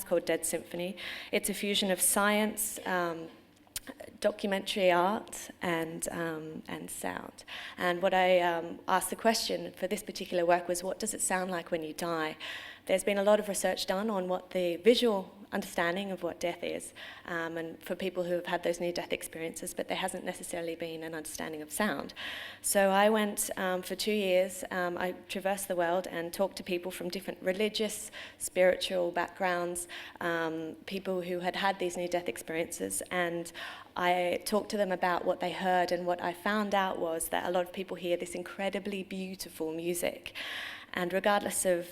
called Dead Symphony. It's a fusion of science, documentary art, and sound. And what I asked the question for this particular work was, what does it sound like when you die? There's been a lot of research done on what the visual understanding of what death is, and for people who have had those near-death experiences, but there hasn't necessarily been an understanding of sound. So I went for 2 years, I traversed the world and talked to people from different religious, spiritual backgrounds, people who had had these near-death experiences, and I talked to them about what they heard, and what I found out was that a lot of people hear this incredibly beautiful music. And regardless of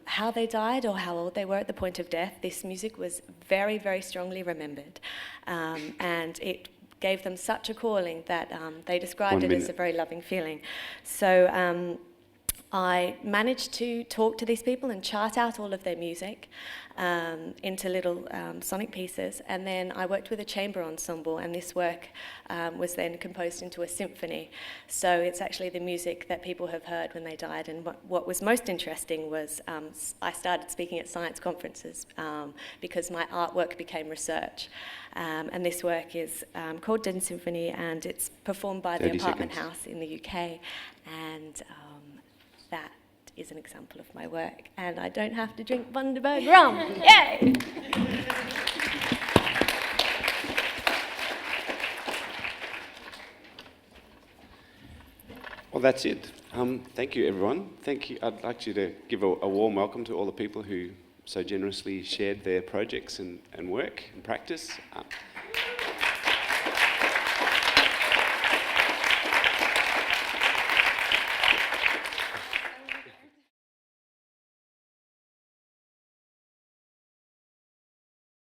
how they died or how old they were at the point of death, this music was very, very strongly remembered. And it gave them such a calling that they described it as a very loving feeling. So I managed to talk to these people and chart out all of their music into little sonic pieces, and then I worked with a chamber ensemble, and this work was then composed into a symphony. So it's actually the music that people have heard when they died, and what was most interesting was I started speaking at science conferences because my artwork became research. And this work is called Dead Symphony, and it's performed by the Apartment House in the UK, and that is an example of my work, and I don't have to drink Bundaberg rum. Yay! Well, that's it. Thank you, everyone. Thank you. I'd like you to give a warm welcome to all the people who so generously shared their projects and work and practice.